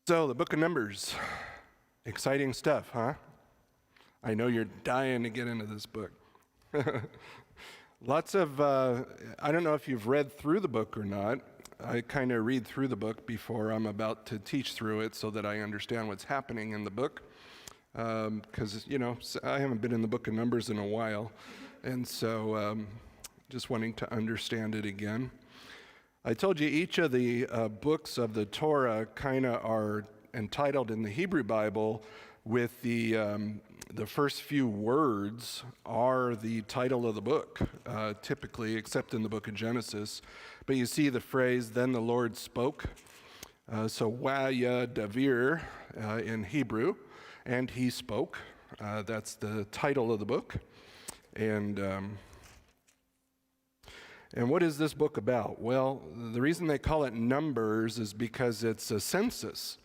So, the book of Numbers. Exciting stuff, huh? I know you're dying to get into this book. Lots of, I don't know if you've read through the book or not. I kind of read through the book before I'm about to teach through it so that I understand what's happening in the book. Because, I haven't been in the book of Numbers in a while. And so just wanting to understand it again. I told you each of the books of the Torah kind of are entitled in the Hebrew Bible with the first few words are the title of the book, typically, except in the book of Genesis. But you see the phrase, then the Lord spoke. So Waya Davir in Hebrew, and he spoke. That's the title of the book. And what is this book about? Well, the reason they call it Numbers is because it's a census.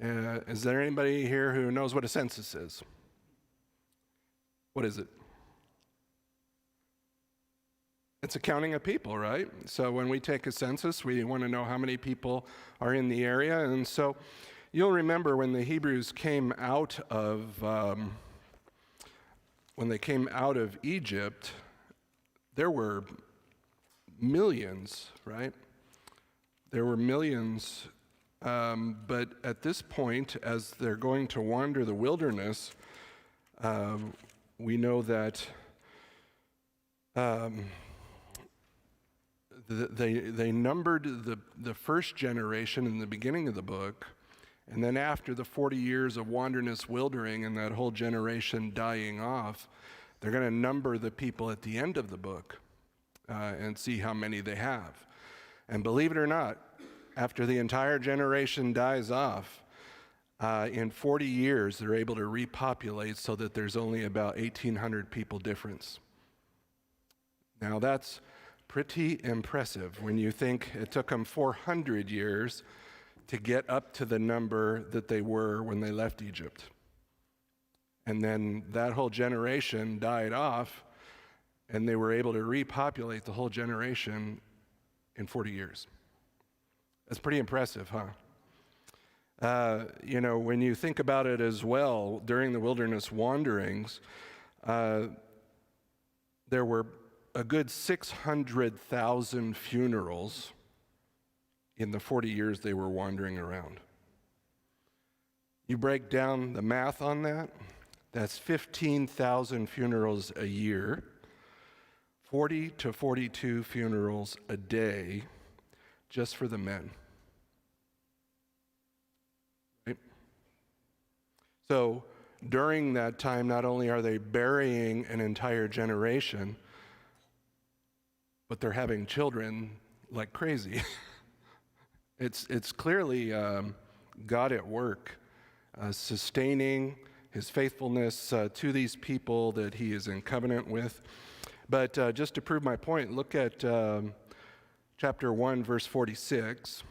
Is there anybody here who knows what a census is? What is it? It's a counting of people, right? So when we take a census, we want to know how many people are in the area. And so you'll remember when the Hebrews came out of Egypt, there were millions, right? There were millions, but at this point, as they're going to wander the wilderness, we know that they numbered the first generation in the beginning of the book, and then after the 40 years of wilderness wildering and that whole generation dying off, they're going to number the people at the end of the book. And see how many they have. And believe it or not, after the entire generation dies off, in 40 years, they're able to repopulate so that there's only about 1,800 people difference. Now that's pretty impressive when you think it took them 400 years to get up to the number that they were when they left Egypt. And then that whole generation died off, and they were able to repopulate the whole generation in 40 years. That's pretty impressive, huh? When you think about it as well, during the wilderness wanderings, there were a good 600,000 funerals in the 40 years they were wandering around. You break down the math on that, that's 15,000 funerals a year. 40 to 42 funerals a day just for the men. Right? So during that time, not only are they burying an entire generation, but they're having children like crazy. It's clearly God at work, sustaining his faithfulness to these people that he is in covenant with. But just to prove my point, look at chapter 1, verse 46.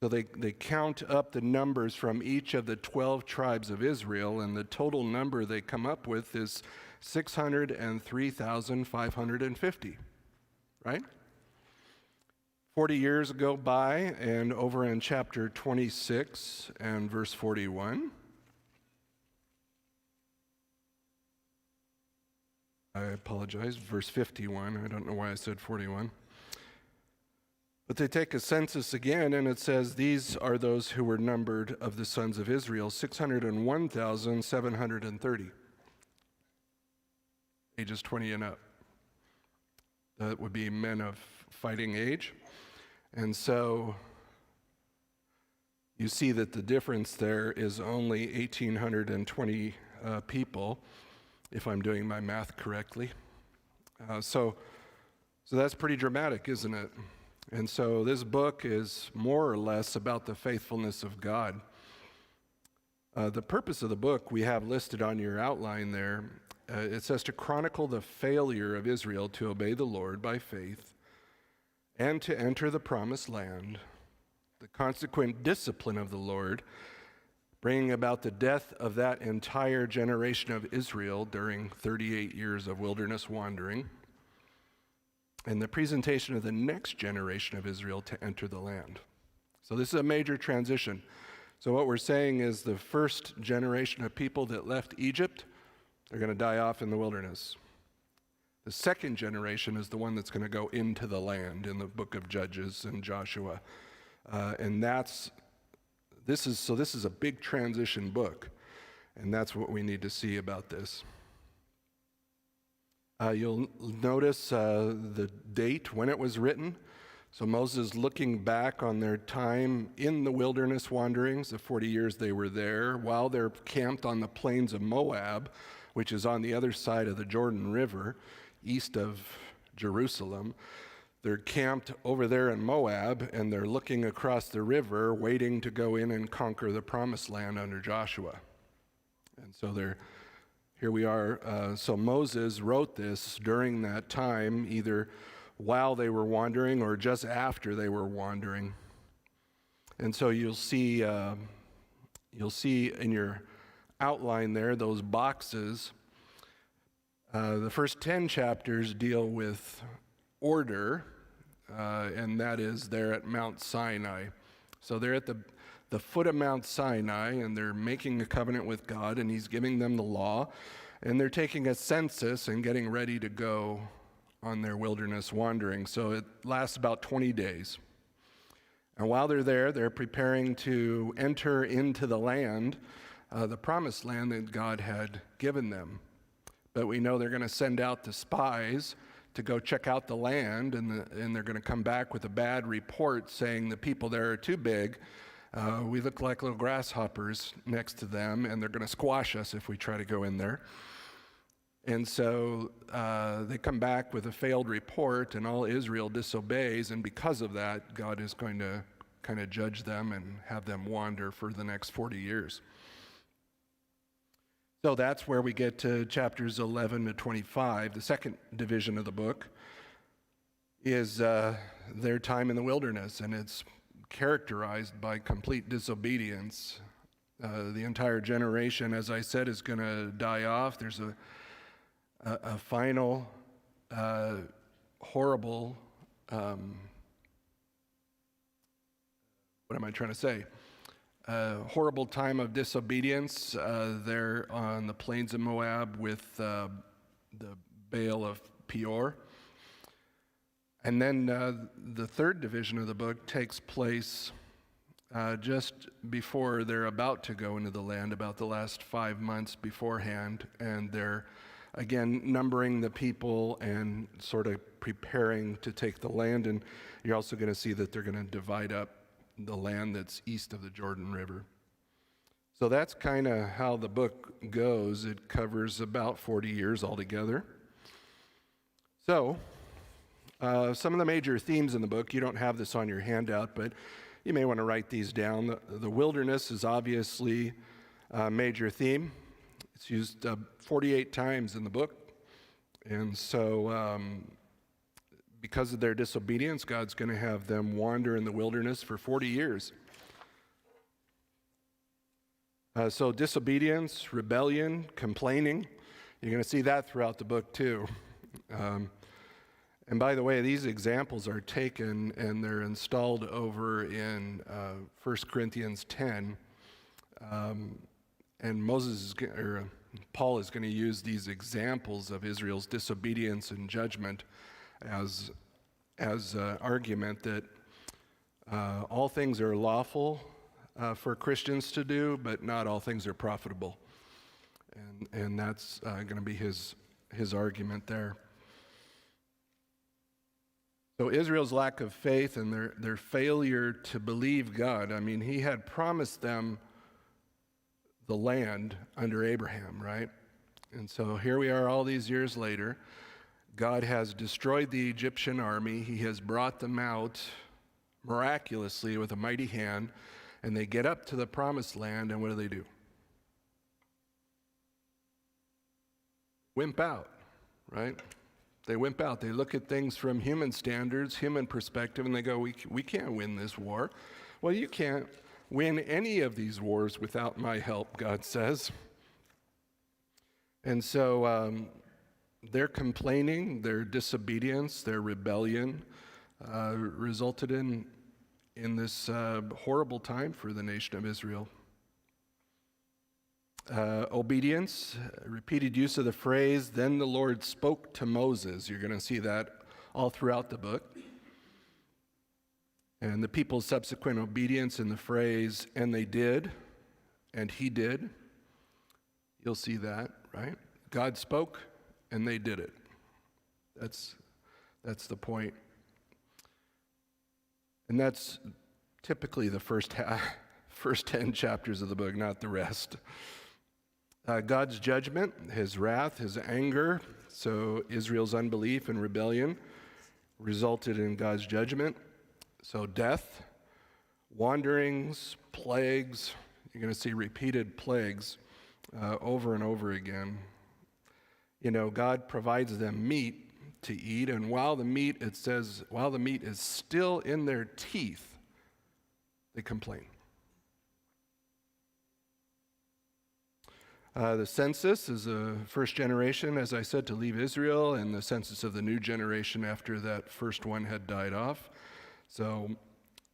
So they count up the numbers from each of the 12 tribes of Israel, and the total number they come up with is 603,550, right? 40 years go by, and over in chapter 26 and verse 41, I apologize, verse 51. I don't know why I said 41. But they take a census again, and it says, these are those who were numbered of the sons of Israel, 601,730. Ages 20 and up. That would be men of fighting age. And so you see that the difference there is only 1,820 people, if I'm doing my math correctly. So that's pretty dramatic, isn't it? And so this book is more or less about the faithfulness of God. The purpose of the book we have listed on your outline there. It says to chronicle the failure of Israel to obey the Lord by faith and to enter the promised land, the consequent discipline of the Lord, bringing about the death of that entire generation of Israel during 38 years of wilderness wandering, and the presentation of the next generation of Israel to enter the land. So this is a major transition. So what we're saying is the first generation of people that left Egypt, they're going to die off in the wilderness. The second generation is the one that's going to go into the land in the book of Judges and Joshua. And this is a big transition book. And that's what we need to see about this. You'll notice the date when it was written. So Moses looking back on their time in the wilderness wanderings, the 40 years they were there, while they're camped on the plains of Moab, which is on the other side of the Jordan River, east of Jerusalem. They're camped over there in Moab, and they're looking across the river, waiting to go in and conquer the promised land under Joshua. And so here we are. So Moses wrote this during that time, either while they were wandering or just after they were wandering. And so you'll see in your outline there those boxes. The first 10 chapters deal with order, and that is there at Mount Sinai. So they're at the foot of Mount Sinai, and they're making a covenant with God, and he's giving them the law, and they're taking a census and getting ready to go on their wilderness wandering. So it lasts about 20 days. And while they're there, they're preparing to enter into the land, the promised land that God had given them. But we know they're going to send out the spies to go check out the land, and they're going to come back with a bad report saying the people there are too big. We look like little grasshoppers next to them, and they're going to squash us if we try to go in there. And so they come back with a failed report, and all Israel disobeys, and because of that, God is going to kind of judge them and have them wander for the next 40 years. So that's where we get to chapters 11 to 25. The second division of the book is their time in the wilderness, and it's characterized by complete disobedience. The entire generation, as I said, is going to die off. There's a final horrible, what am I trying to say? Horrible time of disobedience there on the plains of Moab with the Baal of Peor. And then the third division of the book takes place just before they're about to go into the land, about the last 5 months beforehand, and they're again numbering the people and sort of preparing to take the land. And you're also going to see that they're going to divide up the land that's east of the Jordan River. So that's kind of how the book goes. It covers about 40 years altogether. So some of the major themes in the book, you don't have this on your handout, but you may want to write these down. The wilderness is obviously a major theme. It's used 48 times in the book. And so because of their disobedience, God's going to have them wander in the wilderness for 40 years. So disobedience, rebellion, complaining, you're going to see that throughout the book too. And by the way, these examples are taken and they're installed over in 1 Corinthians 10. And Paul is going to use these examples of Israel's disobedience and judgment as an argument that all things are lawful for Christians to do, but not all things are profitable. And that's going to be his argument there. So Israel's lack of faith and their failure to believe God. I mean, he had promised them the land under Abraham, right? And so here we are all these years later. God has destroyed the Egyptian army. He has brought them out miraculously with a mighty hand, and they get up to the promised land, and what do? Wimp out, right? They wimp out. They look at things from human standards, human perspective, and they go, we can't win this war. Well, you can't win any of these wars without my help, God says. And so their complaining, their disobedience, their rebellion resulted in in this horrible time for the nation of Israel. Obedience, repeated use of the phrase, "Then the Lord spoke to Moses." You're going to see that all throughout the book. And the people's subsequent obedience in the phrase, "and they did," and he did. You'll see that, right? God spoke and they did it. That's the point. And that's typically the first 10 chapters of the book, not the rest. God's judgment, his wrath, his anger. So Israel's unbelief and rebellion resulted in God's judgment. So death, wanderings, plagues. You're going to see repeated plagues over and over again. God provides them meat to eat, and while the meat is still in their teeth, they complain. The census is the first generation, as I said, to leave Israel, and the census of the new generation after that first one had died off. So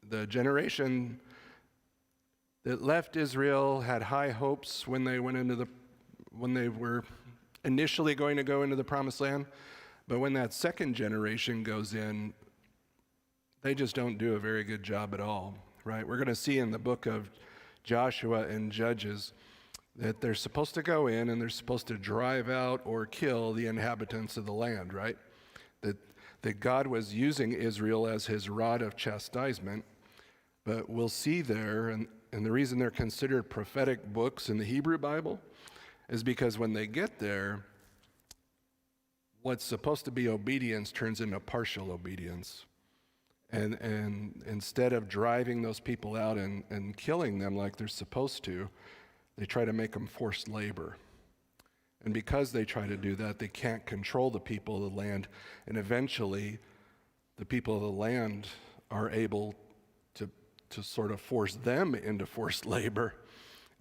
the generation that left Israel had high hopes when they were initially going to go into the Promised Land, but when that second generation goes in, they just don't do a very good job at all, right? We're going to see in the book of Joshua and Judges that they're supposed to go in and they're supposed to drive out or kill the inhabitants of the land, right? That God was using Israel as his rod of chastisement, but we'll see there, and the reason they're considered prophetic books in the Hebrew Bible is because when they get there, what's supposed to be obedience turns into partial obedience. And instead of driving those people out and killing them like they're supposed to, they try to make them forced labor. And because they try to do that, they can't control the people of the land. And eventually, the people of the land are able to sort of force them into forced labor.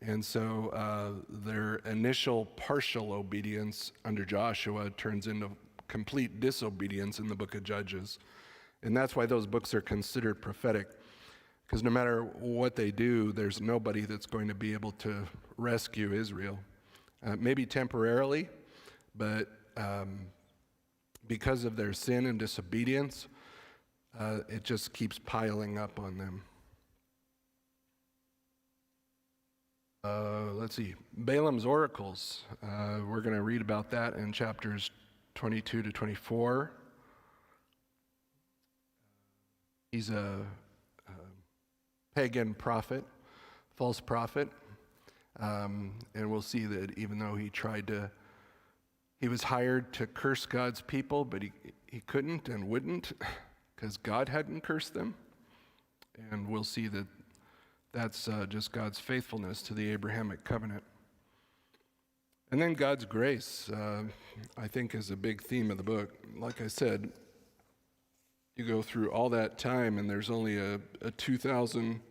And so their initial partial obedience under Joshua turns into complete disobedience in the book of Judges. And that's why those books are considered prophetic. Because no matter what they do, there's nobody that's going to be able to rescue Israel. Maybe temporarily, but because of their sin and disobedience, it just keeps piling up on them. Let's see, Balaam's oracles. We're going to read about that in chapters 22 to 24. He's a pagan prophet, false prophet, and we'll see that even though he was hired to curse God's people, but he couldn't and wouldn't because God hadn't cursed them. And we'll see that that's just God's faithfulness to the Abrahamic covenant. And then God's grace, I think, is a big theme of the book. Like I said, you go through all that time and there's only a 2,000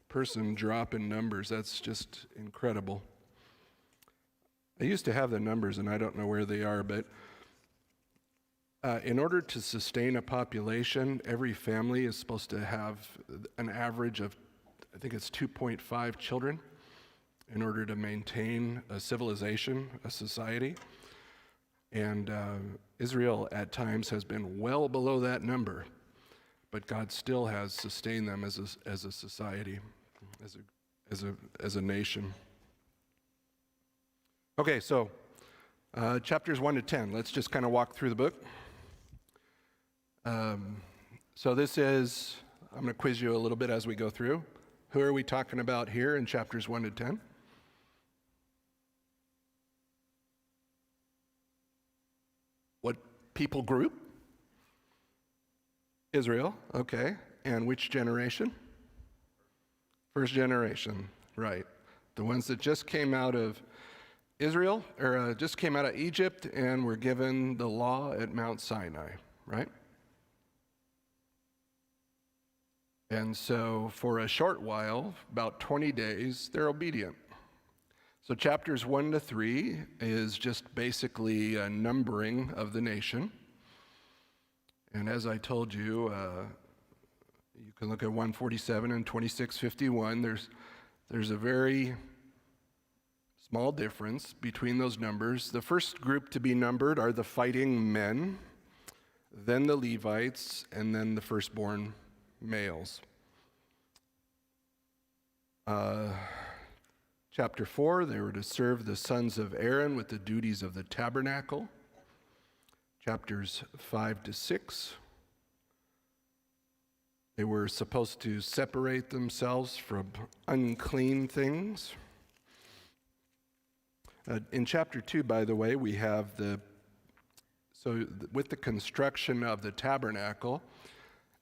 person drop in numbers. That's just incredible. I used to have the numbers and I don't know where they are, but in order to sustain a population, every family is supposed to have an average of, I think it's 2.5 children in order to maintain a civilization, a society. And Israel at times has been well below that number, but God still has sustained them as a society, as a nation. Okay, so chapters 1 to 10. Let's just kind of walk through the book. So this is, I'm going to quiz you a little bit as we go through. Who are we talking about here in chapters 1 to 10? What people group? Israel, okay. And which generation? First generation, right. The ones that just came out of Israel, or just came out of Egypt and were given the law at Mount Sinai, right? And so for a short while, about 20 days, they're obedient. So chapters 1 to 3 is just basically a numbering of the nation. And as I told you, You can look at 147 and 2651. There's a very small difference between those numbers. The first group to be numbered are the fighting men, then the Levites, and then the firstborn males. Chapter 4, they were to serve the sons of Aaron with the duties of the tabernacle. Chapters 5 to 6, they were supposed to separate themselves from unclean things. In chapter 2, by the way, we have with the construction of the tabernacle,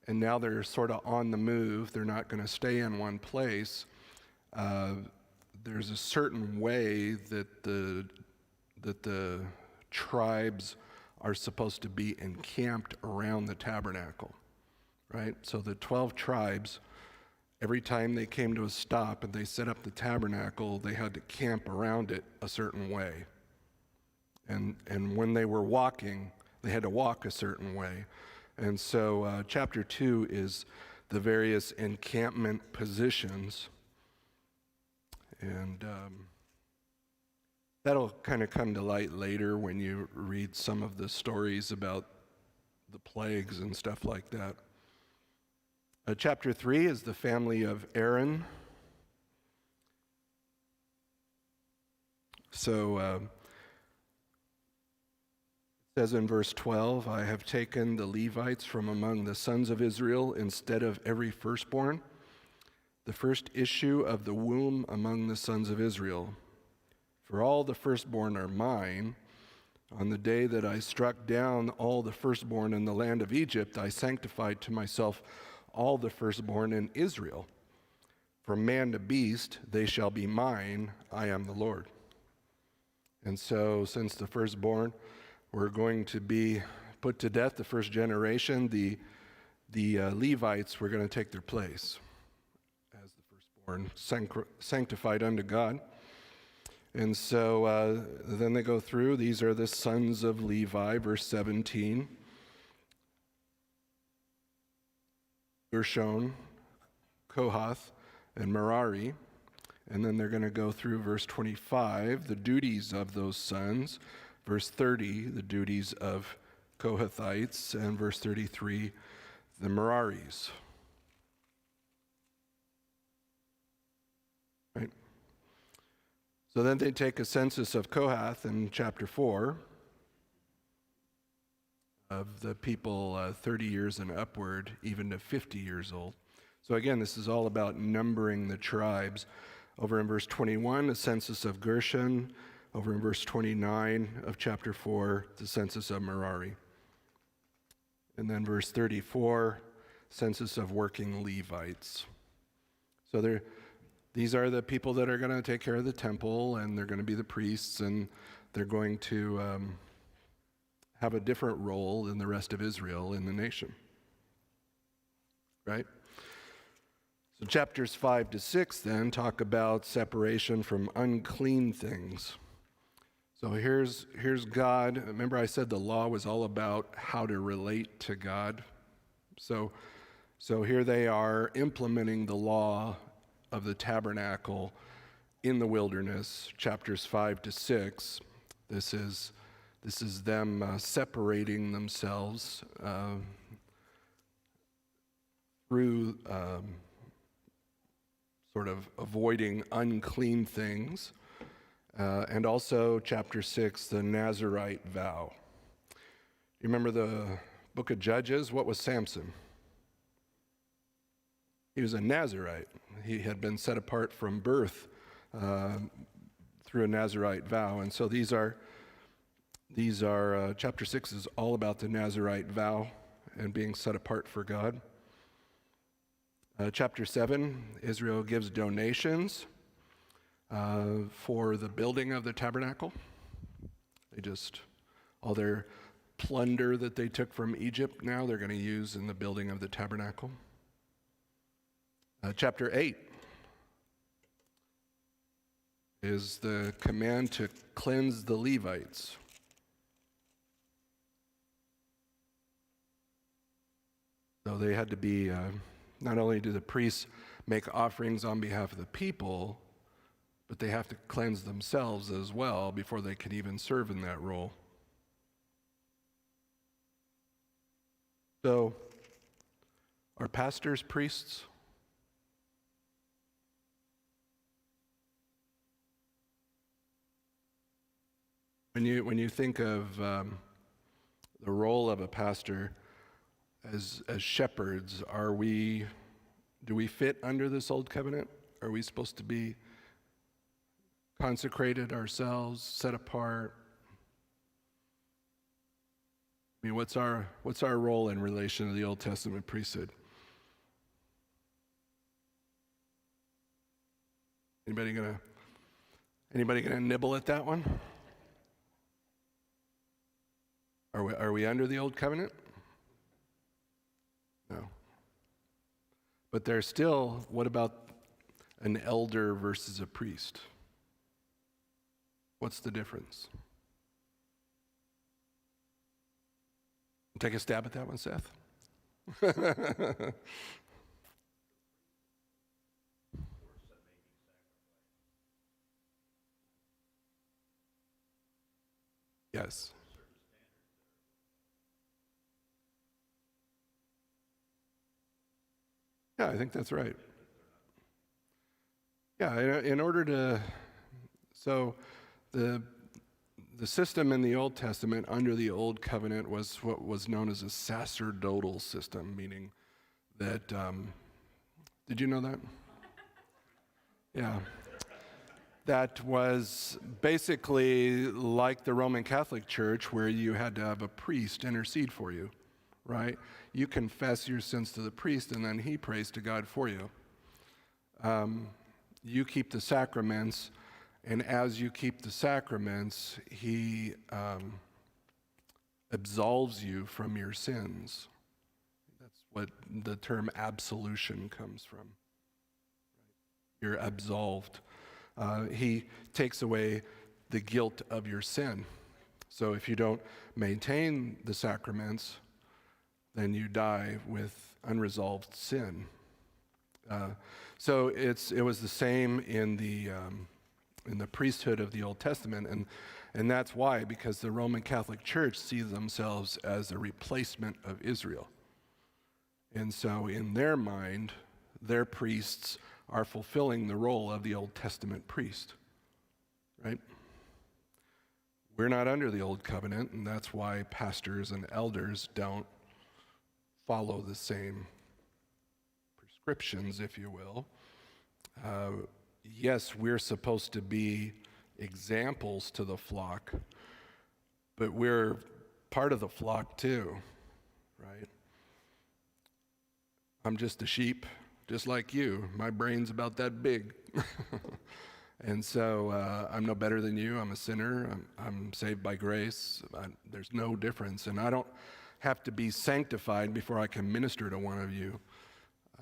and now they're sort of on the move, they're not going to stay in one place. There's a certain way that the tribes are supposed to be encamped around the tabernacle, right? So the 12 tribes, every time they came to a stop and they set up the tabernacle, they had to camp around it a certain way. And when they were walking, they had to walk a certain way. And so chapter 2 is the various encampment positions. And that'll kind of come to light later when you read some of the stories about the plagues and stuff like that. Chapter 3 is the family of Aaron. So it says in verse 12, I have taken the Levites from among the sons of Israel instead of every firstborn, the first issue of the womb among the sons of Israel. For all the firstborn are mine. On the day that I struck down all the firstborn in the land of Egypt, I sanctified to myself all the firstborn in Israel. From man to beast, they shall be mine. I am the Lord. And so, since the firstborn were going to be put to death, the first generation, the Levites were going to take their place as the firstborn, sanctified unto God. And so then they go through. These are the sons of Levi, verse 17. Gershon, Kohath, and Merari. And then they're going to go through verse 25, the duties of those sons. Verse 30, the duties of Kohathites. And verse 33, the Meraris. Right? So then they take a census of Kohath in chapter 4 of the people 30 years and upward, even to 50 years old. So again, this is all about numbering the tribes. Over in verse 21, the census of Gershon. Over in verse 29 of chapter 4, the census of Merari. And then verse 34, census of working Levites. So these are the people that are going to take care of the temple, and they're going to be the priests, and they're going to have a different role than the rest of Israel in the nation. Right? So chapters 5 to 6 then talk about separation from unclean things. So here's God. Remember I said the law was all about how to relate to God. So here they are implementing the law of the tabernacle in the wilderness, chapters 5 to 6. This is them separating themselves through sort of avoiding unclean things. And also chapter 6, the Nazarite vow. You remember the book of Judges? What was Samson? He was a Nazarite. He had been set apart from birth through a Nazarite vow. And so these are chapter 6 is all about the Nazarite vow and being set apart for God. Chapter 7, Israel gives donations for the building of the tabernacle. All their plunder that they took from Egypt now, they're going to use in the building of the tabernacle. Chapter 8 is the command to cleanse the Levites. So they had to be not only do the priests make offerings on behalf of the people, but they have to cleanse themselves as well before they can even serve in that role. So, are pastors priests? When you think of the role of a pastor as shepherds, do we fit under this old covenant? Are we supposed to be consecrated ourselves, set apart? I mean, what's our role in relation to the Old Testament priesthood? Anybody gonna nibble at that one? Are we under the old covenant? No. But there's still, what about an elder versus a priest? What's the difference? Take a stab at that one, Seth. Yes. Yeah, I think that's right. Yeah, in order to, so the system in the Old Testament under the Old Covenant was what was known as a sacerdotal system, meaning that, did you know that? Yeah. That was basically like the Roman Catholic Church, where you had to have a priest intercede for you, right? You confess your sins to the priest, and then he prays to God for you. You keep the sacraments, and as you keep the sacraments, he absolves you from your sins. That's what the term absolution comes from. You're absolved. He takes away the guilt of your sin. So if you don't maintain the sacraments, then you die with unresolved sin. So it was the same in the priesthood of the Old Testament, and that's why, because the Roman Catholic Church sees themselves as a replacement of Israel. And so in their mind, their priests are fulfilling the role of the Old Testament priest, right? We're not under the Old Covenant, and that's why pastors and elders don't follow the same prescriptions, if you will. Yes, we're supposed to be examples to the flock, but we're part of the flock too, right? I'm just a sheep, just like you. My brain's about that big. And so I'm no better than you. I'm a sinner. I'm saved by grace. There's no difference. And I don't have to be sanctified before I can minister to one of you.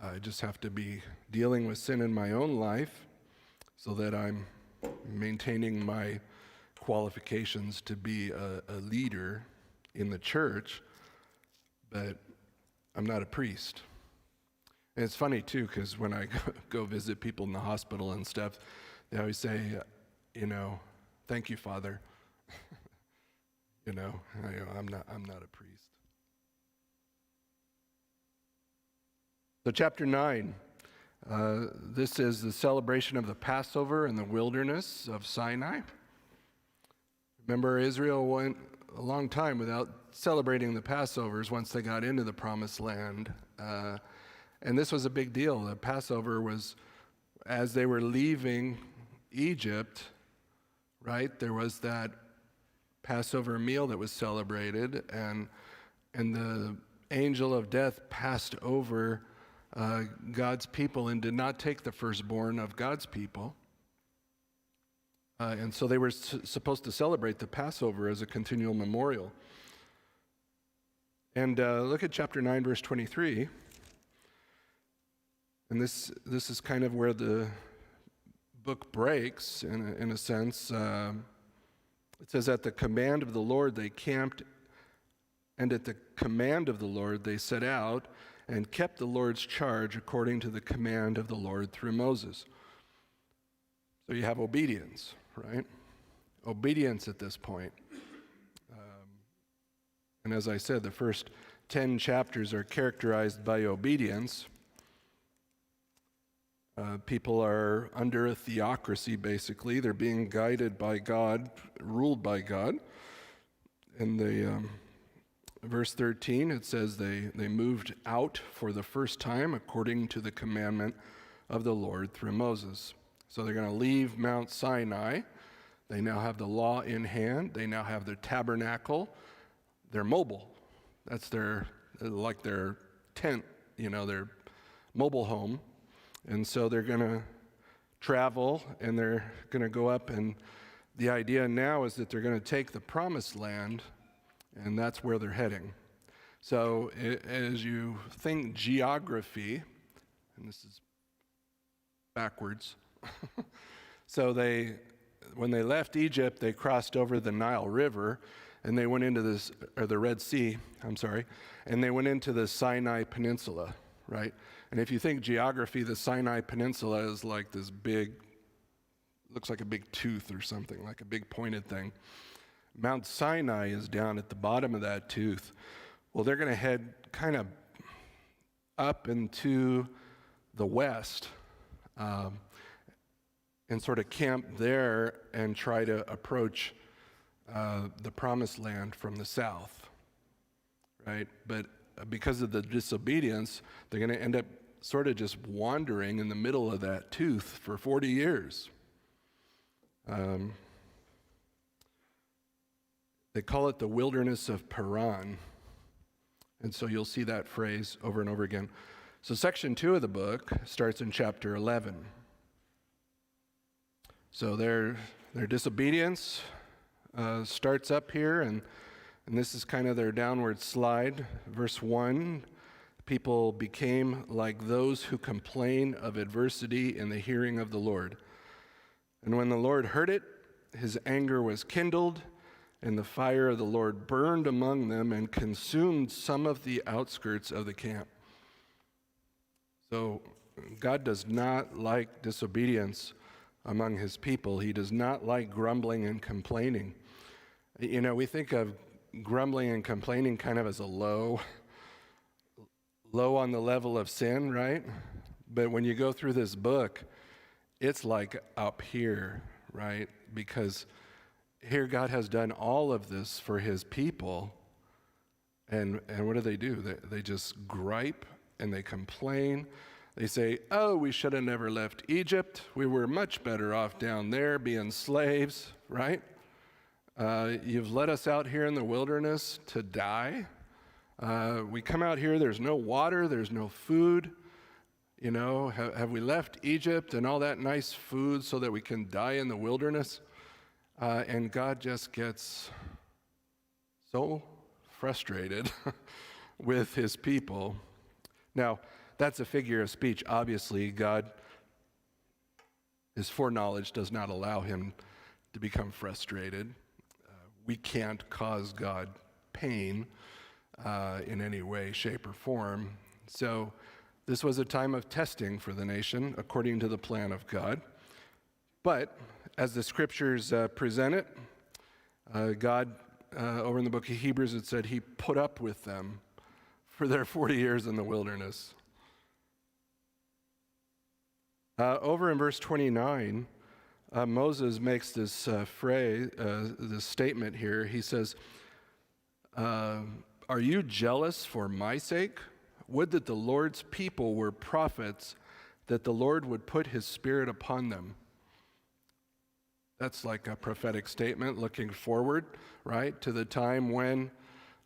I just have to be dealing with sin in my own life so that I'm maintaining my qualifications to be a leader in the church, but I'm not a priest. And it's funny too, because when I go visit people in the hospital and stuff, they always say, thank you, Father. I go, I'm not a priest. So chapter 9, this is the celebration of the Passover in the wilderness of Sinai. Remember, Israel went a long time without celebrating the Passovers once they got into the Promised Land. And this was a big deal. The Passover was, as they were leaving Egypt, right, there was that Passover meal that was celebrated, and the angel of death passed over God's people and did not take the firstborn of God's people. And so they were supposed to celebrate the Passover as a continual memorial. And look at chapter 9, verse 23. And this is kind of where the book breaks, in a sense. It says, at the command of the Lord they camped, and at the command of the Lord they set out, and kept the Lord's charge according to the command of the Lord through Moses. So you have obedience, right? Obedience at this point. And as I said, the first 10 chapters are characterized by obedience. People are under a theocracy, basically. They're being guided by God, ruled by God. In the verse 13, it says they moved out for the first time according to the commandment of the Lord through Moses. So they're going to leave Mount Sinai. They now have the law in hand. They now have their tabernacle. They're mobile. That's their tent, their mobile home. And so they're going to travel, and they're going to go up, and the idea now is that they're going to take the promised land, and that's where they're heading. So as you think geography, and this is backwards, so when they left Egypt, they crossed over the Nile River, and they went into the Red Sea, and they went into the Sinai Peninsula, right? And if you think geography, the Sinai Peninsula is like this big, looks like a big tooth or something, like a big pointed thing. Mount Sinai is down at the bottom of that tooth. Well, they're going to head kind of up into the west and sort of camp there and try to approach the promised land from the south, right? But because of the disobedience, they're going to end up sort of just wandering in the middle of that tooth for 40 years. They call it the wilderness of Paran. And so you'll see that phrase over and over again. So section 2 of the book starts in chapter 11. So their disobedience starts up here, and this is kind of their downward slide. Verse 1, people became like those who complain of adversity in the hearing of the Lord. And when the Lord heard it, his anger was kindled, and the fire of the Lord burned among them and consumed some of the outskirts of the camp. So God does not like disobedience among his people. He does not like grumbling and complaining. We think of grumbling and complaining kind of as a low on the level of sin, right? But when you go through this book, it's like up here, right? Because here God has done all of this for his people, and what do? They just gripe and they complain. They say, oh, we should have never left Egypt. We were much better off down there being slaves, right? You've let us out here in the wilderness to die. We come out here, there's no water, there's no food. Have we left Egypt and all that nice food so that we can die in the wilderness? And God just gets so frustrated with his people. Now, that's a figure of speech. Obviously, God, his foreknowledge does not allow him to become frustrated. We can't cause God pain in any way, shape, or form. So this was a time of testing for the nation according to the plan of God. But as the scriptures present it, God, over in the book of Hebrews, it said he put up with them for their 40 years in the wilderness. Over in verse 29, Moses makes this this statement here. He says, are you jealous for my sake? Would that the Lord's people were prophets, that the Lord would put his spirit upon them. That's like a prophetic statement looking forward, right, to the time when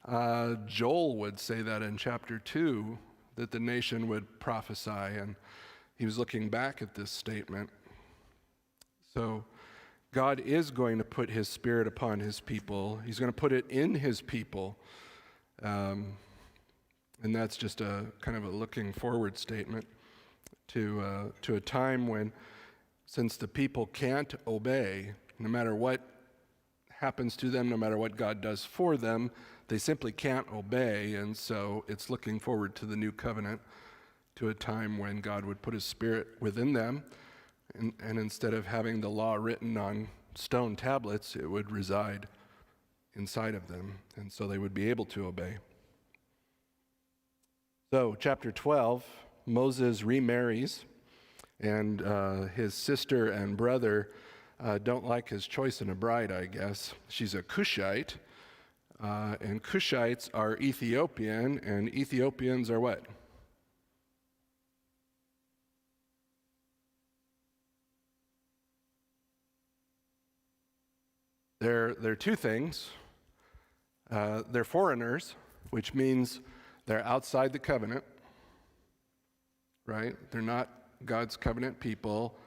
Joel would say that in chapter 2, that the nation would prophesy, and he was looking back at this statement. So God is going to put his spirit upon his people. He's going to put it in his people. And that's just a kind of a looking forward statement to a time when, since the people can't obey, no matter what happens to them, no matter what God does for them, they simply can't obey, and so it's looking forward to the new covenant, to a time when God would put his Spirit within them, and instead of having the law written on stone tablets, it would reside inside of them, and so they would be able to obey. So, chapter 12, Moses remarries, and his sister and brother don't like his choice in a bride, I guess. She's a Cushite, and Cushites are Ethiopian, and Ethiopians are what? They're two things. They're foreigners, which means they're outside the covenant, right? They're not God's covenant people.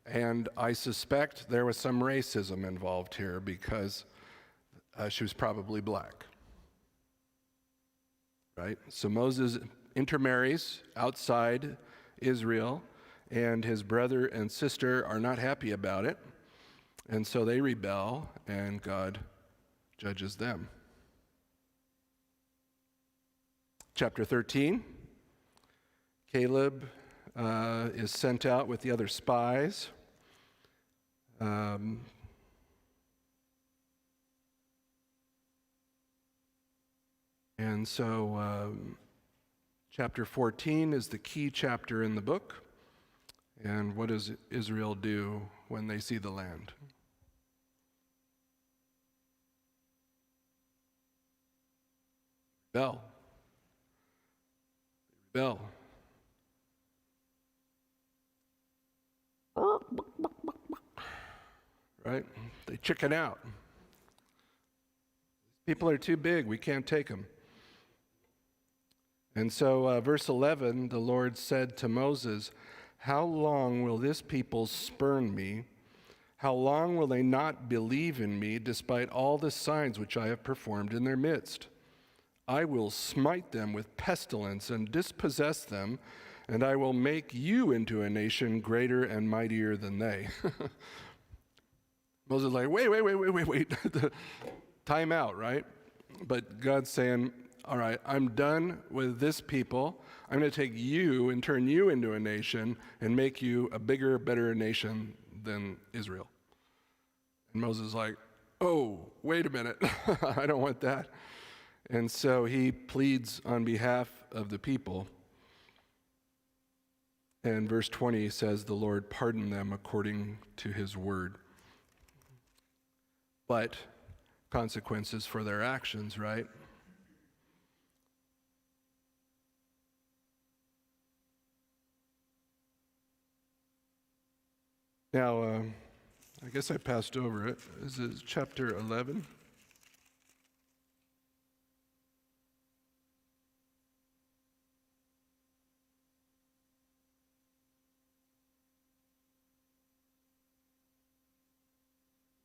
And I suspect there was some racism involved here because she was probably black, right? So Moses intermarries outside Israel, and his brother and sister are not happy about it. And so they rebel, and God judges them. Chapter 13, Caleb is sent out with the other spies. And so chapter 14 is the key chapter in the book. And what does Israel do when they see the land? Rebel. Rebel. Right? They chicken out. People are too big. We can't take them. And so verse 11, the Lord said to Moses, "How long will this people spurn me? How long will they not believe in me despite all the signs which I have performed in their midst? I will smite them with pestilence and dispossess them, and I will make you into a nation greater and mightier than they." Moses is like, wait. Time out, right? But God's saying, all right, I'm done with this people. I'm going to take you and turn you into a nation and make you a bigger, better nation than Israel. And Moses is like, oh, wait a minute. I don't want that. And so he pleads on behalf of the people. And verse 20 says, the Lord pardoned them according to his word. But consequences for their actions, right? Now, I guess I passed over it. This is chapter 11.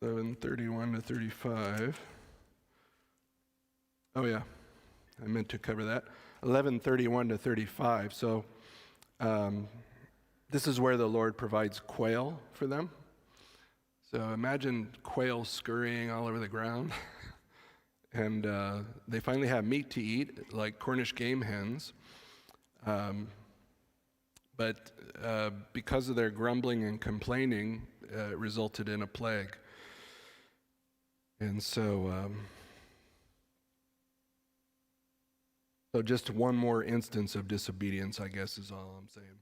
Eleven 31 to 35. Oh yeah, I meant to cover that. 11:31 to 35. So this is where the Lord provides quail for them. So imagine quail scurrying all over the ground. And they finally have meat to eat, like Cornish game hens. But because of their grumbling and complaining, it resulted in a plague. And so just one more instance of disobedience, I guess, is all I'm saying.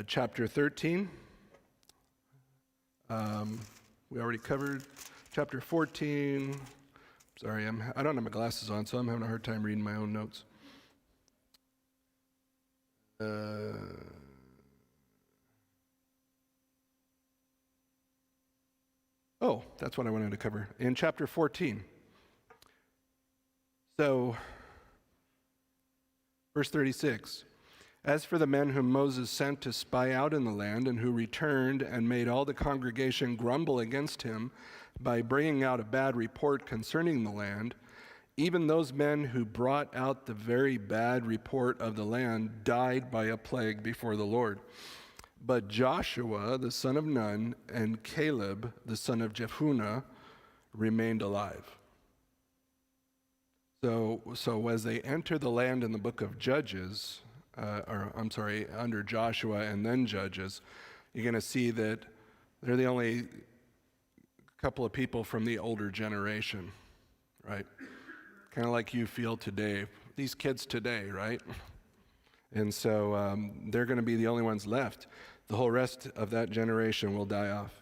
Chapter 13, we already covered. Chapter 14, sorry, I don't have my glasses on, so I'm having a hard time reading my own notes. Oh, that's what I wanted to cover. In chapter 14. So, verse 36. As for the men whom Moses sent to spy out in the land, and who returned and made all the congregation grumble against him by bringing out a bad report concerning the land, even those men who brought out the very bad report of the land died by a plague before the Lord. But Joshua, the son of Nun, and Caleb, the son of Jephunneh, remained alive. So as they enter the land in the book of Judges, under Joshua and then Judges, you're going to see that they're the only couple of people from the older generation, right? Kind of like you feel today, these kids today, right? And so they're going to be the only ones left. The whole rest of that generation will die off.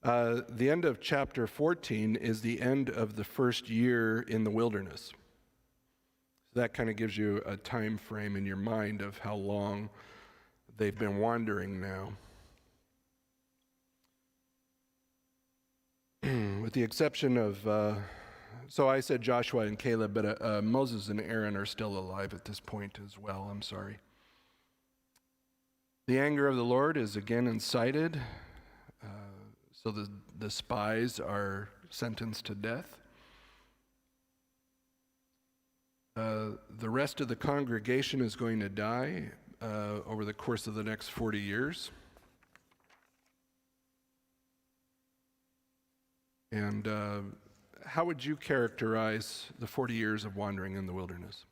The end of chapter 14 is the end of the first year in the wilderness. So that kind of gives you a time frame in your mind of how long they've been wandering now. With the exception of, so I said Joshua and Caleb, but Moses and Aaron are still alive at this point as well. I'm sorry. The anger of the Lord is again incited. So the spies are sentenced to death. The rest of the congregation is going to die over the course of the next 40 years. And how would you characterize the 40 years of wandering in the wilderness?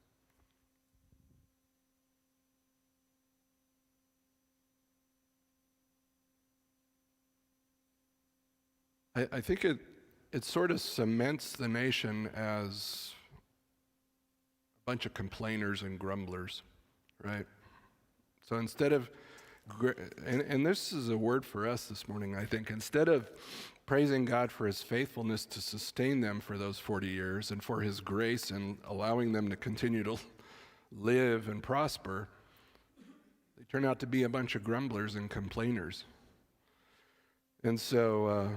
I think it sort of cements the nation as a bunch of complainers and grumblers, right? So instead of, and this is a word for us this morning, I think, instead of praising God for his faithfulness to sustain them for those 40 years and for his grace and allowing them to continue to live and prosper, they turn out to be a bunch of grumblers and complainers. And so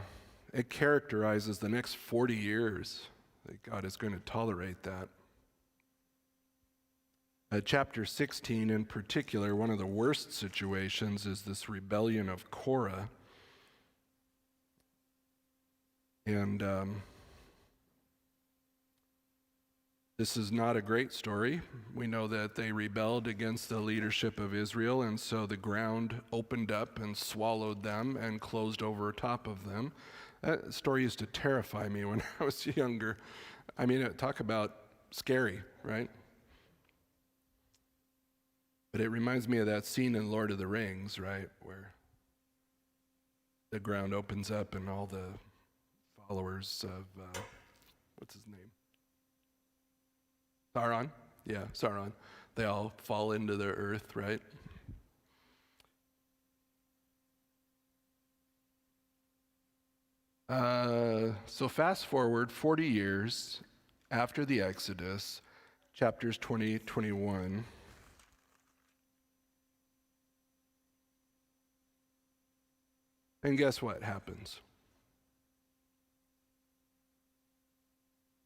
it characterizes the next 40 years that God is going to tolerate that. Chapter 16 in particular, one of the worst situations is this rebellion of Korra. And this is not a great story. We know that they rebelled against the leadership of Israel, and so the ground opened up and swallowed them and closed over top of them. That story used to terrify me when I was younger. I mean, talk about scary, right? But it reminds me of that scene in Lord of the Rings, right, where the ground opens up and all the followers of, what's his name? Sauron? Yeah, Sauron. They all fall into the earth, right? So fast forward 40 years after the Exodus, chapters 20, 21. And guess what happens?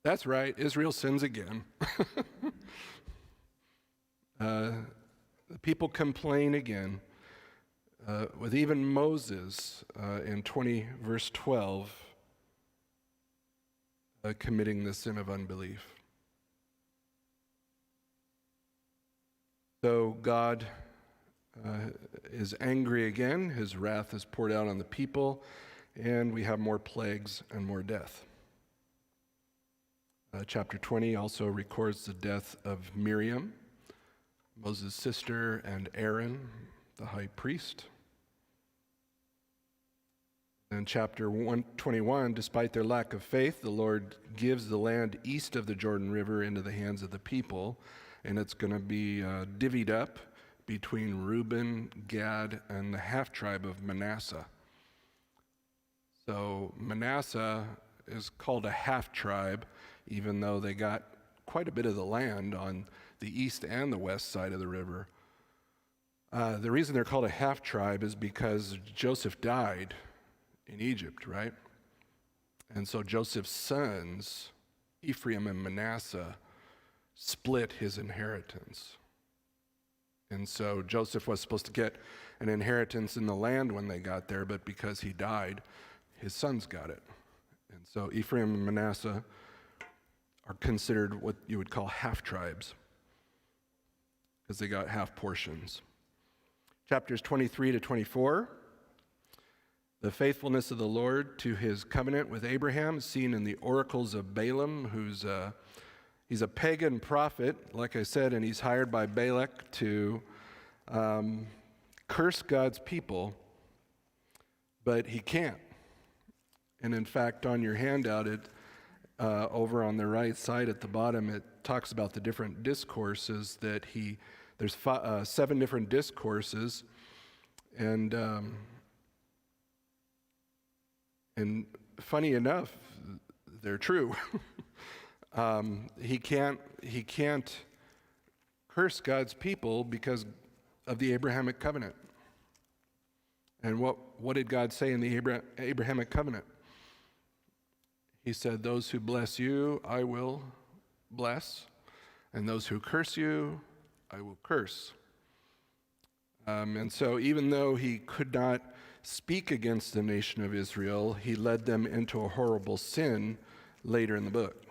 That's right, Israel sins again. The people complain again. With even Moses in 20 verse 12 committing the sin of unbelief. So God is angry again. His wrath is poured out on the people, and we have more plagues and more death. Chapter 20 also records the death of Miriam, Moses' sister, and Aaron, the high priest. In chapter 121, despite their lack of faith, the Lord gives the land east of the Jordan River into the hands of the people, and it's going to be divvied up between Reuben, Gad, and the half-tribe of Manasseh. So Manasseh is called a half-tribe, even though they got quite a bit of the land on the east and the west side of the river. The reason they're called a half-tribe is because Joseph died in Egypt, right? And so Joseph's sons, Ephraim and Manasseh, split his inheritance. And so Joseph was supposed to get an inheritance in the land when they got there, but because he died, his sons got it. And so Ephraim and Manasseh are considered what you would call half-tribes, because they got half portions. Chapters 23 to 24, the faithfulness of the Lord to his covenant with Abraham, seen in the oracles of Balaam, who's He's a pagan prophet, like I said, and he's hired by Balak to curse God's people, but he can't. And in fact, on your handout, over on the right side at the bottom, it talks about the different discourses that there's 7 different discourses, and funny enough, they're true. He can't curse God's people because of the Abrahamic covenant. And what did God say in the Abrahamic covenant? He said, those who bless you, I will bless, and those who curse you, I will curse. And so even though he could not speak against the nation of Israel, he led them into a horrible sin later in the book.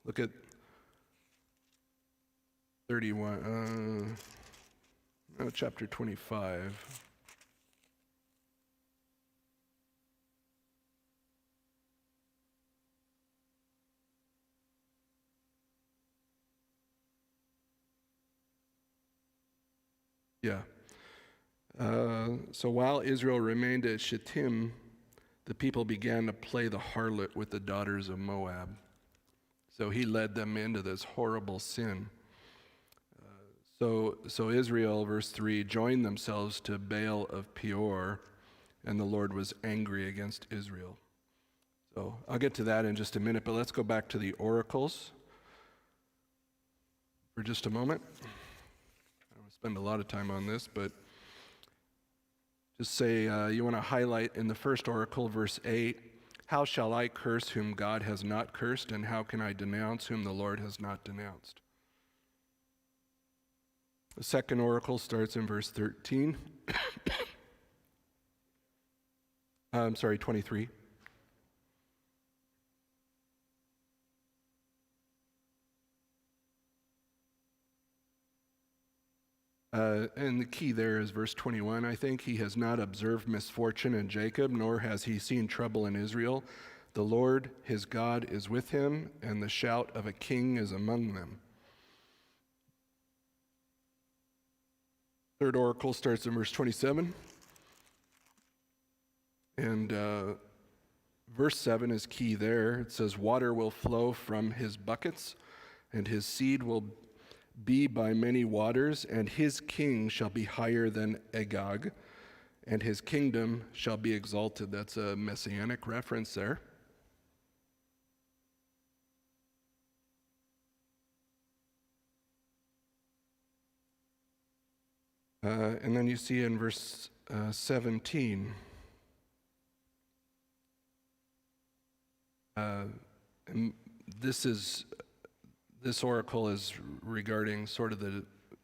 Look at 31, chapter 25. Yeah. So while Israel remained at Shittim, the people began to play the harlot with the daughters of Moab. So he led them into this horrible sin. So Israel, verse 3, joined themselves to Baal of Peor, and the Lord was angry against Israel. So I'll get to that in just a minute, but let's go back to the oracles for just a moment. I don't want to spend a lot of time on this, but just say you want to highlight in the first oracle, verse 8, how shall I curse whom God has not cursed, and how can I denounce whom the Lord has not denounced? The second oracle starts in verse 13. 23. And the key there is verse 21, I think. He has not observed misfortune in Jacob, nor has he seen trouble in Israel. The Lord, his God, is with him, and the shout of a king is among them. Third oracle starts in verse 27. And verse 7 is key there. It says, water will flow from his buckets, and his seed will be by many waters, and his king shall be higher than Agag, and his kingdom shall be exalted. That's a messianic reference there. And then you see in verse 17, and this oracle is regarding sort of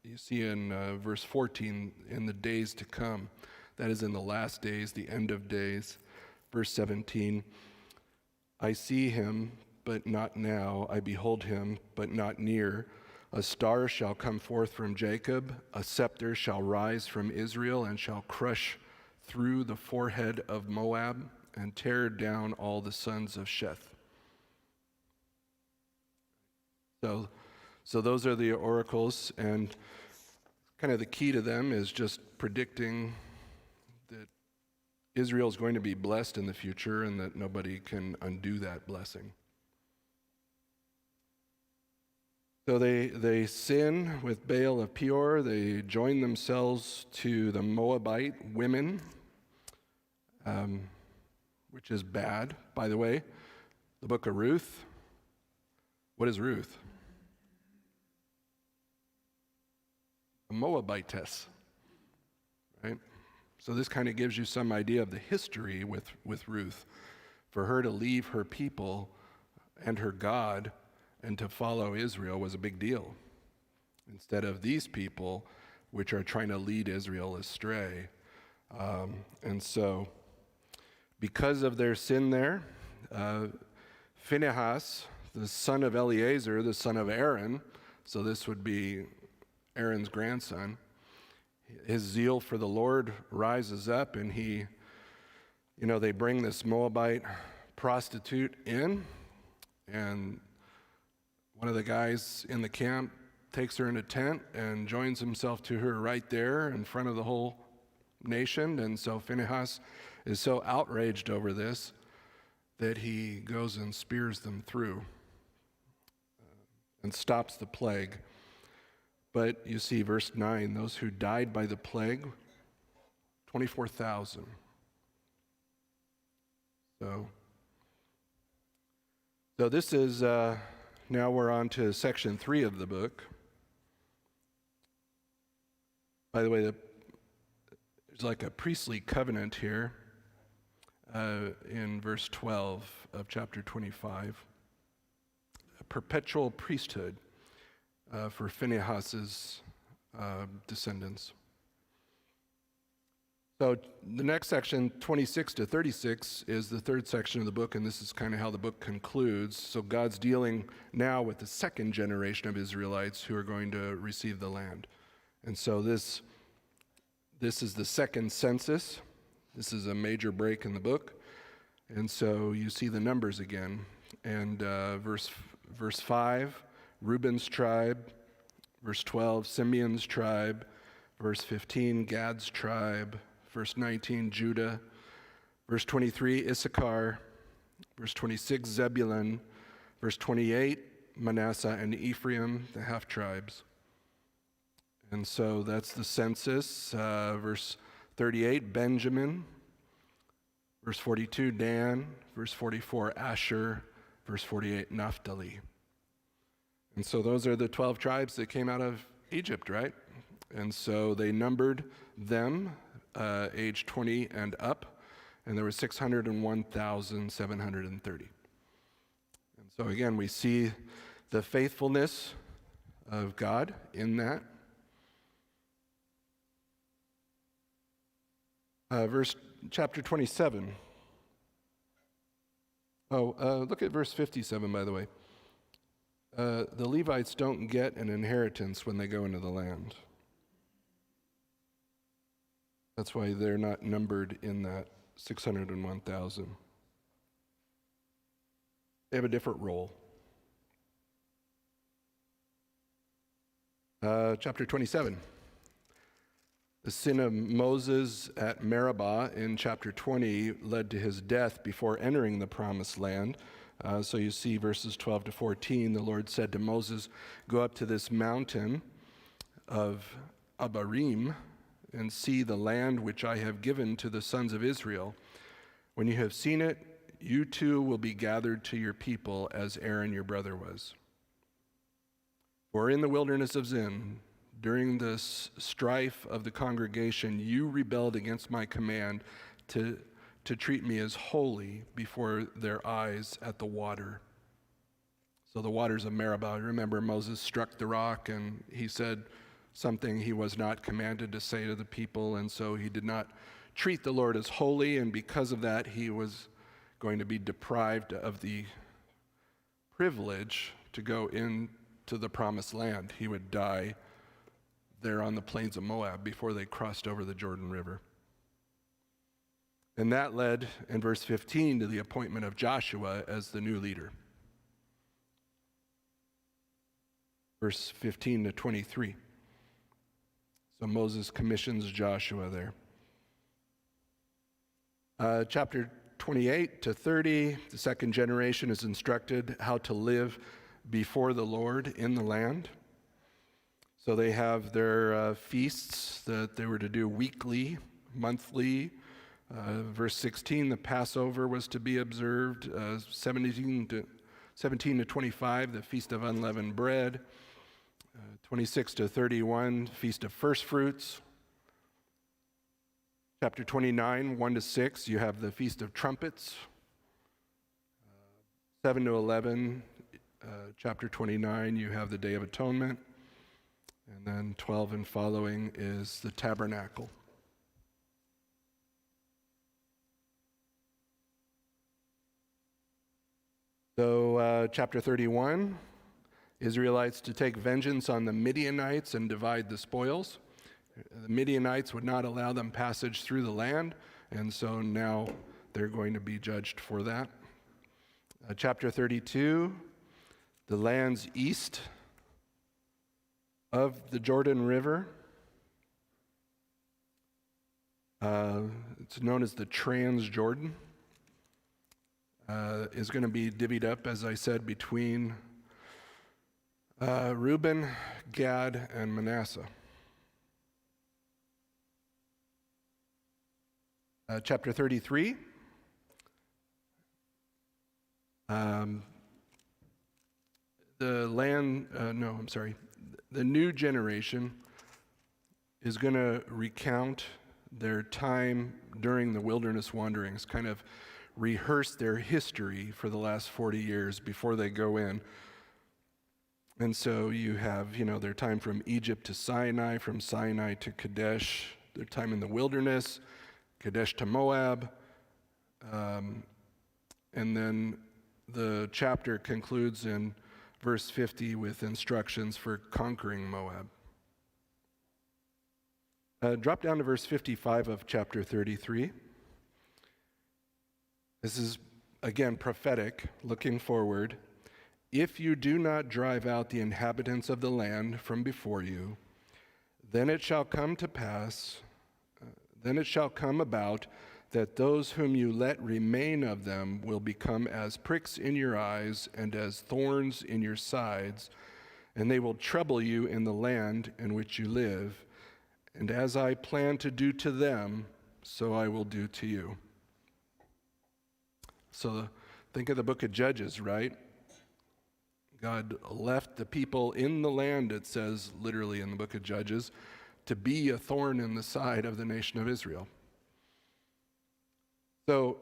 you see in verse 14, in the days to come. That is in the last days, the end of days. Verse 17, I see him, but not now. I behold him, but not near. A star shall come forth from Jacob. A scepter shall rise from Israel and shall crush through the forehead of Moab and tear down all the sons of Sheth. So those are the oracles, and kind of the key to them is just predicting that Israel is going to be blessed in the future and that nobody can undo that blessing. So they sin with Baal of Peor. They join themselves to the Moabite women, which is bad. By the way, the book of Ruth, what is Ruth? A Moabitess, right? So this kind of gives you some idea of the history with Ruth. For her to leave her people and her God and to follow Israel was a big deal, instead of these people which are trying to lead Israel astray. And so because of their sin there, Phinehas, the son of Eleazar, the son of Aaron, so this would be Aaron's grandson, his zeal for the Lord rises up, and he They bring this Moabite prostitute in, and one of the guys in the camp takes her in a tent and joins himself to her right there in front of the whole nation. And so Phinehas is so outraged over this that he goes and spears them through and stops the plague. But you see, verse 9, those who died by the plague, 24,000. So this is, now we're on to section 3 of the book. By the way, there's like a priestly covenant here in verse 12 of chapter 25. A perpetual priesthood for Phinehas's descendants. So the next section, 26 to 36, is the third section of the book, and this is kind of how the book concludes. So God's dealing now with the second generation of Israelites who are going to receive the land. And so this is the second census. This is a major break in the book. And so you see the numbers again. And verse 5, Reuben's tribe. Verse 12, Simeon's tribe. Verse 15, Gad's tribe. Verse 19, Judah. Verse 23, Issachar. Verse 26, Zebulun. Verse 28, Manasseh and Ephraim, the half-tribes. And so that's the census. Verse 38, Benjamin. Verse 42, Dan. Verse 44, Asher. Verse 48, Naphtali. And so those are the 12 tribes that came out of Egypt, right? And so they numbered them, age 20 and up, and there were 601,730. And so again, we see the faithfulness of God in that. Chapter 27. Look at verse 57, by the way. The Levites don't get an inheritance when they go into the land. That's why they're not numbered in that 601,000. They have a different role. Chapter 27. The sin of Moses at Meribah in chapter 20 led to his death before entering the promised land. So you see verses 12 to 14, the Lord said to Moses, "Go up to this mountain of Abarim and see the land which I have given to the sons of Israel. When you have seen it, you too will be gathered to your people as Aaron your brother was. For in the wilderness of Zin, during the strife of the congregation, you rebelled against my command to treat me as holy before their eyes at the water." So the waters of Meribah, remember Moses struck the rock and he said something he was not commanded to say to the people, and so he did not treat the Lord as holy, and because of that he was going to be deprived of the privilege to go into the promised land. He would die there on the plains of Moab before they crossed over the Jordan River. And that led, in verse 15, to the appointment of Joshua as the new leader. Verse 15 to 23. So Moses commissions Joshua there. Chapter 28 to 30, the second generation is instructed how to live before the Lord in the land. So they have their feasts that they were to do weekly, monthly. Verse 16, the Passover was to be observed. 17 to 25, the Feast of Unleavened Bread. 26 to 31, Feast of First Fruits. Chapter 29, 1 to 6, you have the Feast of Trumpets. 7 to 11, chapter 29, you have the Day of Atonement. And then 12 and following is the Tabernacle. So chapter 31, Israelites to take vengeance on the Midianites and divide the spoils. The Midianites would not allow them passage through the land, and so now they're going to be judged for that. Chapter 32, the lands east of the Jordan River. It's known as the Transjordan. Is going to be divvied up, as I said, between Reuben, Gad, and Manasseh. Chapter 33. The new generation is going to recount their time during the wilderness wanderings, kind of rehearse their history for the last 40 years before they go in. And so you have, their time from Egypt to Sinai, from Sinai to Kadesh, their time in the wilderness, Kadesh to Moab, and then the chapter concludes in verse 50 with instructions for conquering Moab. Drop down to verse 55 of chapter 33. This is, again, prophetic, looking forward. If you do not drive out the inhabitants of the land from before you, then it shall come to pass, then it shall come about that those whom you let remain of them will become as pricks in your eyes and as thorns in your sides, and they will trouble you in the land in which you live. And as I plan to do to them, so I will do to you. So think of the book of Judges, right? God left the people in the land, it says literally in the book of Judges, to be a thorn in the side of the nation of Israel. So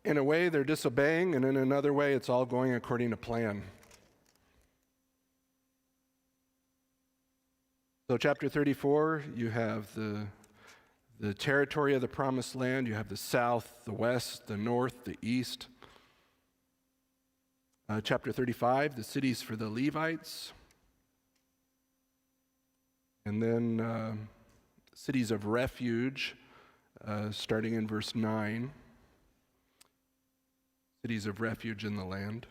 in a way, they're disobeying, and in another way, it's all going according to plan. So chapter 34, you have the territory of the promised land. You have the south, the west, the north, the east. Chapter 35, the cities for the Levites. And then cities of refuge, starting in verse 9. Cities of refuge in the land.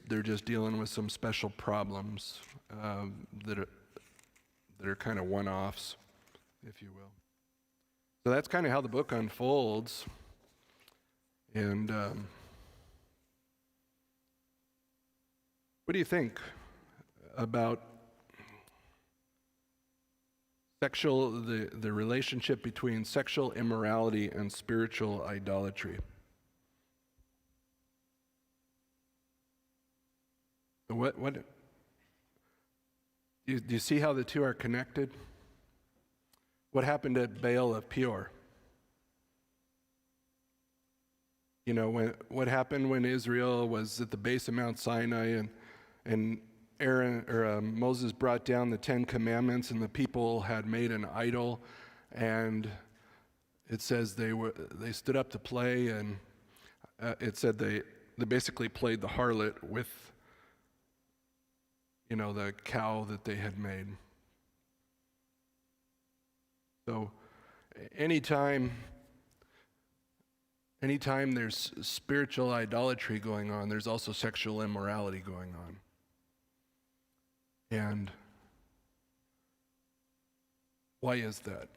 They're just dealing with some special problems that are kind of one-offs, if you will. So that's kind of how the book unfolds. And what do you think about the relationship between sexual immorality and spiritual idolatry? What do you see how the two are connected? What happened at Baal of Peor? What happened when Israel was at the base of Mount Sinai and Moses brought down the 10 Commandments and the people had made an idol, and it says they stood up to play, and it said they basically played the harlot with the cow that they had made. So anytime there's spiritual idolatry going on, there's also sexual immorality going on. And why is that?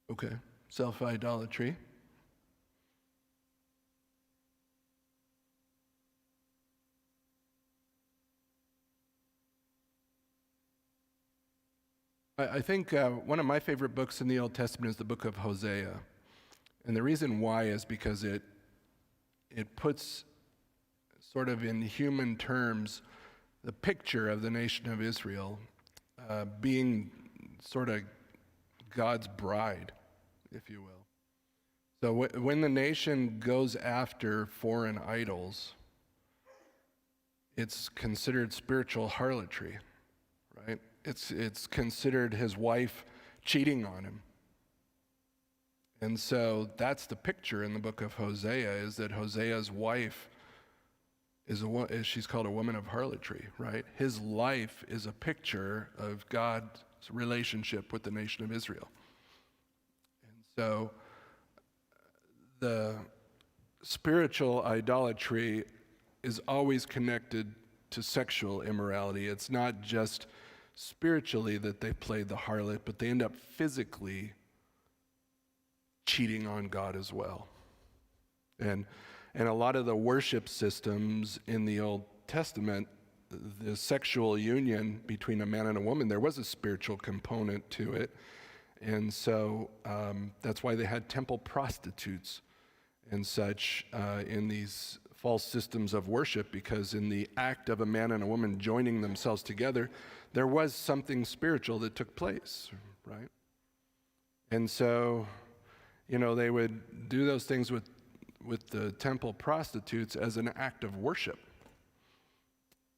Okay, self-idolatry. I think one of my favorite books in the Old Testament is the Book of Hosea. And the reason why is because it puts sort of in human terms the picture of the nation of Israel being sort of God's bride, if you will. So when the nation goes after foreign idols, it's considered spiritual harlotry, right? It's considered his wife cheating on him. And so that's the picture in the book of Hosea, is that Hosea's wife she's called a woman of harlotry, right? His life is a picture of God's relationship with the nation of Israel. And so the spiritual idolatry is always connected to sexual immorality. It's not just spiritually that they played the harlot, but they end up physically cheating on God as well. And a lot of the worship systems in the Old Testament, the sexual union between a man and a woman, there was a spiritual component to it. And so that's why they had temple prostitutes and such in these false systems of worship, because in the act of a man and a woman joining themselves together, there was something spiritual that took place, right? And so, they would do those things with the temple prostitutes as an act of worship.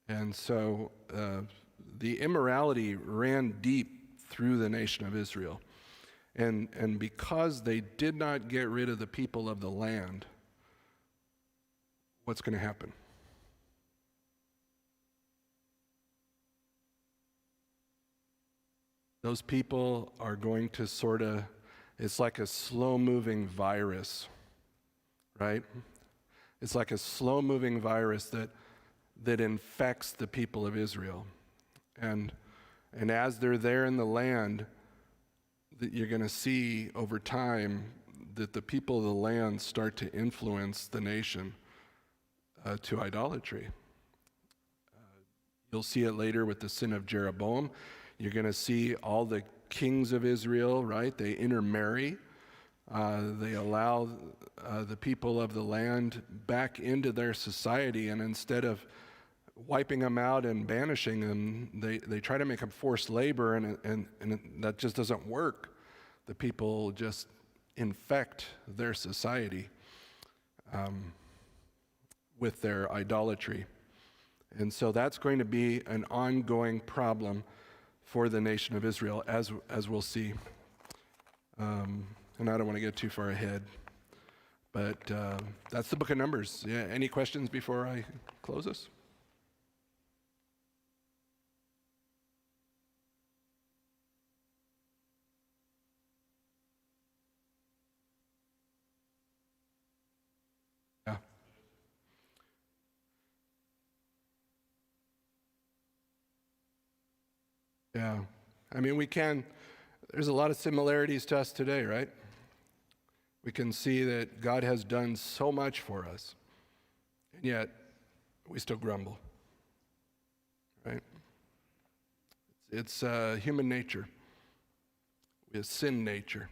And so the immorality ran deep through the nation of Israel. And because they did not get rid of the people of the land, what's going to happen? Those people are going to it's like a slow-moving virus, right? It's like a slow-moving virus that infects the people of Israel. And as they're there in the land, that you're going to see over time that the people of the land start to influence the nation to idolatry. You'll see it later with the sin of Jeroboam. You're going to see all the kings of Israel, right? They intermarry. They allow the people of the land back into their society, and instead of wiping them out and banishing them, they try to make them forced labor, and that just doesn't work. The people just infect their society with their idolatry. And so that's going to be an ongoing problem for the nation of Israel, as we'll see. And I don't want to get too far ahead, but that's the book of Numbers. Yeah, any questions before I close this? Yeah. Yeah. I mean, there's a lot of similarities to us today, right? We can see that God has done so much for us, and yet we still grumble, right? It's human nature. It's sin nature.